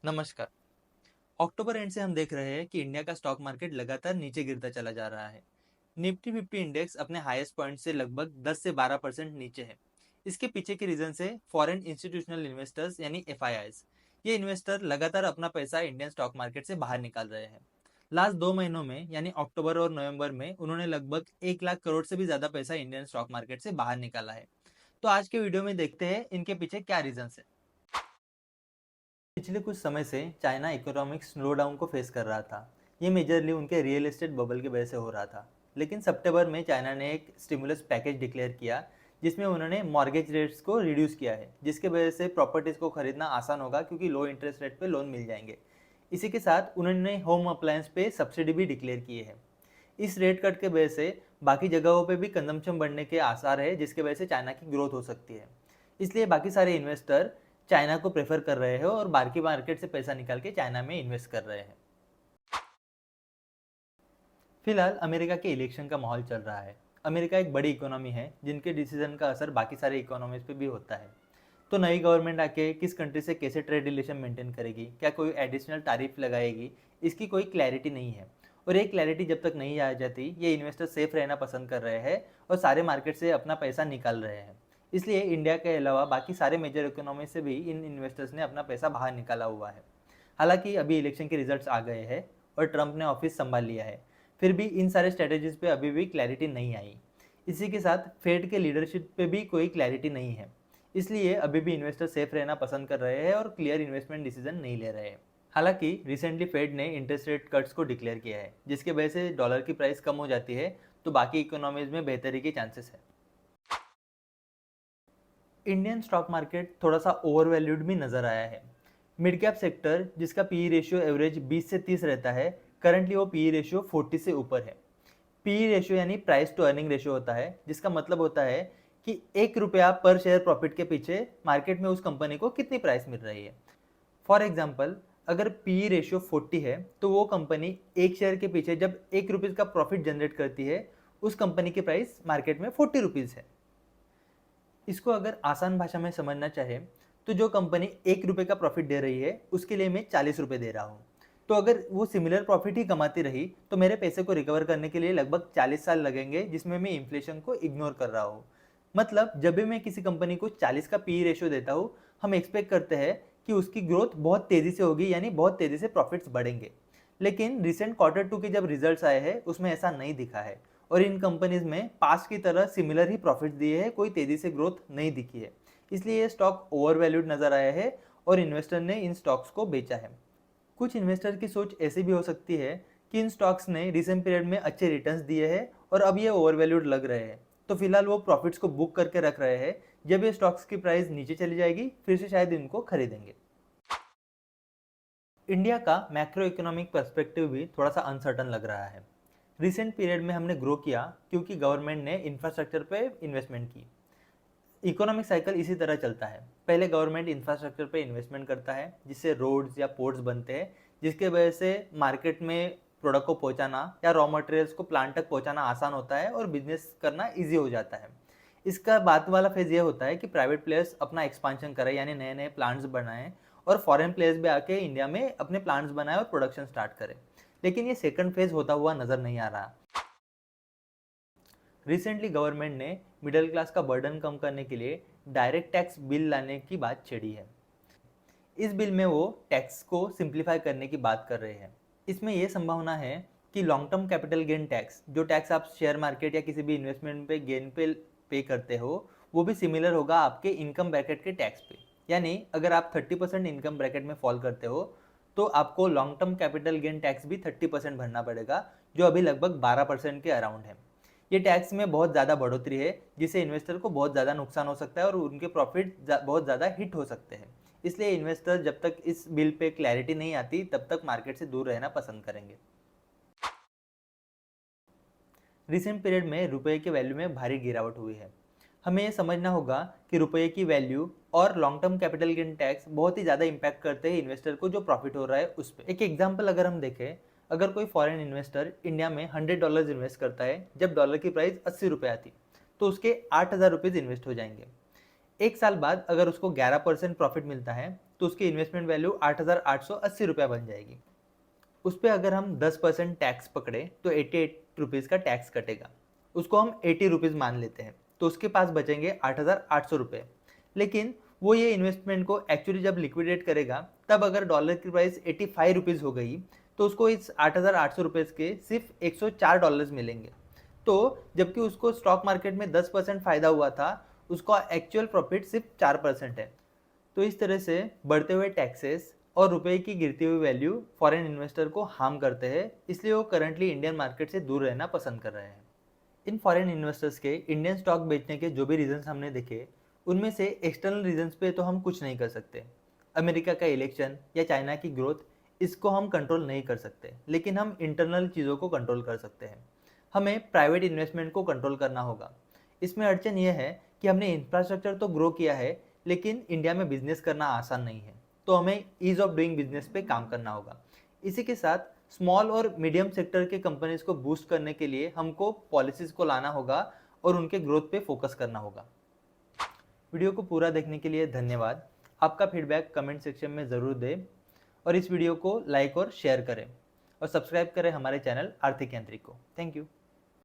नमस्कार। October and से हम देख रहे हैं कि इंडिया का स्टॉक मार्केट लगातार नीचे गिरता चला जा रहा है। निफ्टी 50 इंडेक्स अपने हाईएस्ट पॉइंट से लगभग 10 से 12% नीचे है। इसके पीछे के रीजन से फॉरेन इंस्टीट्यूशनल इन्वेस्टर्स यानी एफआईआईज, ये इन्वेस्टर लगातार अपना पैसा इंडियन स्टॉक मार्केट से बाहर निकाल रहे हैं। लास्ट 2 महीनों में यानी अक्टूबर और नवंबर में उन्होंने लगभग 1 लाख करोड़ से भी ज्यादा पैसा इंडियन स्टॉक मार्केट से बाहर निकाला है। तो आज के वीडियो में देखते हैं इनके पीछे क्या रीजन है। पिछले कुछ समय से चाइना इकोनॉमिक स्लो डाउन को फेस कर रहा था। ये मेजरली उनके रियल एस्टेट बबल की वजह से हो रहा था। लेकिन सितंबर में चाइना ने एक स्टिमुलस पैकेज डिक्लेयर किया, जिसमें उन्होंने मॉर्गेज रेट्स को रिड्यूस किया है, जिसके वजह से प्रॉपर्टीज़ को खरीदना आसान होगा क्योंकि लो इंटरेस्ट रेट पे लोन मिल जाएंगे। इसी के साथ उन्होंने होम अप्लायंस पे सब्सिडी भी डिक्लेयर की है। इस रेट कट के वजह से बाकी जगहों पे भी कंजम्पशन बढ़ने के आसार है, जिसके वजह से चाइना की ग्रोथ हो सकती है। इसलिए बाकी सारे इन्वेस्टर चाइना को प्रेफर कर रहे हैं और बाकी मार्केट से पैसा निकाल के चाइना में इन्वेस्ट कर रहे हैं। फिलहाल अमेरिका के इलेक्शन का माहौल चल रहा है। अमेरिका एक बड़ी इकोनॉमी है जिनके डिसीजन का असर बाकी सारे इकोनॉमीज पे भी होता है। तो नई गवर्नमेंट आके किस कंट्री से कैसे ट्रेड रिलेशन मेंटेन करेगी, क्या कोई एडिशनल टैरिफ लगाएगी, इसकी कोई क्लैरिटी नहीं है। और ये क्लैरिटी जब तक नहीं आ जाती, ये इन्वेस्टर सेफ रहना पसंद कर रहे हैं और सारे मार्केट से अपना पैसा निकाल रहे हैं। इसलिए इंडिया के अलावा बाकी सारे मेजर इकोनॉमी से भी इन इन्वेस्टर्स ने अपना पैसा बाहर निकाला हुआ है। हालांकि अभी इलेक्शन के रिजल्ट्स आ गए हैं और ट्रंप ने ऑफिस संभाल लिया है, फिर भी इन सारे स्ट्रेटेजीज पे अभी भी क्लैरिटी नहीं आई। इसी के साथ फेड के लीडरशिप पे भी कोई क्लैरिटी नहीं है। इसलिए अभी भी इन्वेस्टर सेफ रहना पसंद कर रहे हैं और क्लियर इन्वेस्टमेंट डिसीजन नहीं ले रहे हैं। हालांकि रिसेंटली फेड ने इंटरेस्ट रेट कट्स को डिक्लेयर किया है, जिसके वजह से डॉलर की प्राइस कम हो जाती है, तो बाकी इकोनॉमीज में बेहतरी के चांसेस है। इंडियन स्टॉक मार्केट थोड़ा सा ओवरवैल्यूड भी नजर आया है। मिड कैप सेक्टर, जिसका पीई रेशियो एवरेज 20 से 30 रहता है, करंटली वो पीई रेशियो 40 से ऊपर है। पीई रेशियो यानी प्राइस टू अर्निंग रेशियो होता है, जिसका मतलब होता है कि 1 रुपया पर शेयर प्रॉफिट के पीछे मार्केट में उस कंपनी को कितनी प्राइस मिल रही है। फॉर एग्जाम्पल, अगर पीई रेशियो 40 है तो वो कंपनी एक शेयर के पीछे जब 1 रुपीज़ का प्रॉफिट जनरेट करती है, उस कंपनी की प्राइस मार्केट में 40 रुपीज़ है। इसको अगर आसान भाषा में समझना चाहे तो जो कंपनी 1 रुपये का प्रॉफिट दे रही है, उसके लिए मैं 40 रुपये दे रहा हूँ। तो अगर वो सिमिलर प्रॉफिट ही कमाती रही तो मेरे पैसे को रिकवर करने के लिए लगभग 40 साल लगेंगे, जिसमें मैं इन्फ्लेशन को इग्नोर कर रहा हूँ। मतलब जब भी मैं किसी कंपनी को 40 का पी रेशियो देता हूँ, हम एक्सपेक्ट करते हैं कि उसकी ग्रोथ बहुत तेज़ी से होगी, यानी बहुत तेज़ी से प्रॉफिट्स बढ़ेंगे। लेकिन रिसेंट Q2 के जब रिजल्ट्स आए हैं, उसमें ऐसा नहीं दिखा है और इन कंपनीज में पास्ट की तरह सिमिलर ही प्रॉफिट दिए हैं, कोई तेज़ी से ग्रोथ नहीं दिखी है। इसलिए ये स्टॉक ओवर वैल्यूड नज़र आया है और इन्वेस्टर ने इन स्टॉक्स को बेचा है। कुछ इन्वेस्टर की सोच ऐसी भी हो सकती है कि इन स्टॉक्स ने रिसेंट पीरियड में अच्छे रिटर्न्स दिए हैं और अब ये ओवर वैल्यूड लग रहे हैं, तो फिलहाल वो प्रॉफिट्स को बुक करके रख रहे हैं। जब ये स्टॉक्स की प्राइस नीचे चली जाएगी, फिर से शायद इनको खरीदेंगे। इंडिया का मैक्रो इकोनॉमिक पर्सपेक्टिव भी थोड़ा सा अनसर्टन लग रहा है। रिसेंट पीरियड में हमने ग्रो किया क्योंकि गवर्नमेंट ने इंफ्रास्ट्रक्चर पे इन्वेस्टमेंट की। इकोनॉमिक साइकिल इसी तरह चलता है, पहले गवर्नमेंट इंफ्रास्ट्रक्चर पे इन्वेस्टमेंट करता है, जिससे रोड्स या पोर्ट्स बनते हैं, जिसके वजह से मार्केट में प्रोडक्ट को पहुंचाना या रॉ मटेरियल्स को प्लांट तक पहुंचाना आसान होता है और बिजनेस करना ईजी हो जाता है। इसका बाद वाला फेज ये होता है कि प्राइवेट प्लेयर्स अपना एक्सपांशन करें, यानी नए नए प्लांट्स बनाएं और फॉरेन प्लेयर्स भी आके इंडिया में अपने प्लांट्स बनाएं और प्रोडक्शन स्टार्ट करें। लेकिन ये सेकंड फेज होता हुआ नज़र नहीं आ रहा। रिसेंटली गवर्नमेंट ने मिडिल क्लास का बर्डन कम करने के लिए डायरेक्ट टैक्स बिल लाने की बात छेड़ी है। इस बिल में वो टैक्स को सिंप्लीफाई करने की बात कर रहे हैं। इसमें यह संभावना है कि long term capital gain tax, जो टैक्स आप शेयर मार्केट या किसी भी इन्वेस्टमेंट पे गेन पे करते हो, वो भी सिमिलर होगा आपके इनकम ब्रैकेट के टैक्स पे। यानी अगर आप 30% इनकम ब्रैकेट में फॉल करते हो तो आपको long term capital gain tax भी 30% भरना पड़ेगा, जो अभी लगभग 12% के अराउंड है। ये टैक्स में बहुत ज़्यादा बढ़ोतरी है, जिससे इन्वेस्टर को बहुत ज़्यादा नुकसान हो सकता है और उनके प्रॉफिट बहुत ज़्यादा हिट हो सकते हैं। इसलिए इन्वेस्टर जब तक इस बिल पे क्लैरिटी नहीं आती, तब तक मार्केट से दूर रहना पसंद करेंगे। रिसेंट पीरियड में रुपए के वैल्यू में भारी गिरावट हुई है। हमें ये समझना होगा कि रुपए की वैल्यू और long term capital gain tax बहुत ही ज़्यादा इंपैक्ट करते हैं इन्वेस्टर को जो प्रॉफिट हो रहा है उस पर। एक एग्जांपल अगर हम देखें, अगर कोई फॉरेन इन्वेस्टर इंडिया में $100 इन्वेस्ट करता है, जब डॉलर की प्राइस 80 रुपये आती, तो उसके 8,000 रुपीज़ इन्वेस्ट हो जाएंगे। एक साल बाद अगर उसको 11% प्रॉफिट मिलता है तो उसकी इन्वेस्टमेंट वैल्यू 8,880 रुपया बन जाएगी। उस पर अगर हम 10% टैक्स पकड़े तो 88 रुपीज़ का टैक्स कटेगा। उसको हम 80 रुपीज़ मान लेते हैं तो उसके पास बचेंगे 8,800 रुपये। लेकिन वो ये इन्वेस्टमेंट को एक्चुअली जब लिक्विडेट करेगा तब अगर डॉलर की प्राइस 85 रुपीज़ हो गई तो उसको इस 8,800 रुपये के सिर्फ 104 डॉलर्स मिलेंगे। तो जबकि उसको स्टॉक मार्केट में 10% फ़ायदा हुआ था, उसका एक्चुअल प्रॉफिट सिर्फ 4% है। तो इस तरह से बढ़ते हुए टैक्सेस और रुपए की गिरती हुई वैल्यू फॉरेन इन्वेस्टर को हार्म करते हैं, इसलिए वो करंटली इंडियन मार्केट से दूर रहना पसंद कर रहे हैं। इन फॉरेन इन्वेस्टर्स के इंडियन स्टॉक बेचने के जो भी रीजंस हमने देखे, उनमें से एक्सटर्नल रीजंस पे तो हम कुछ नहीं कर सकते। अमेरिका का इलेक्शन या चाइना की ग्रोथ, इसको हम कंट्रोल नहीं कर सकते, लेकिन हम इंटरनल चीज़ों को कंट्रोल कर सकते हैं। हमें प्राइवेट इन्वेस्टमेंट को कंट्रोल करना होगा। इसमें अड़चन यह है कि हमने इंफ्रास्ट्रक्चर तो ग्रो किया है, लेकिन इंडिया में बिजनेस करना आसान नहीं है, तो हमें ईज ऑफ डूइंग बिजनेस पे काम करना होगा। इसी के साथ स्मॉल और मीडियम सेक्टर के कंपनीज को बूस्ट करने के लिए हमको पॉलिसीज को लाना होगा और उनके ग्रोथ पे फोकस करना होगा। वीडियो को पूरा देखने के लिए धन्यवाद। आपका फीडबैक कमेंट सेक्शन में ज़रूर दें और इस वीडियो को लाइक और शेयर करें और सब्सक्राइब करें हमारे चैनल आर्थिक यांत्रिक को। Thank you.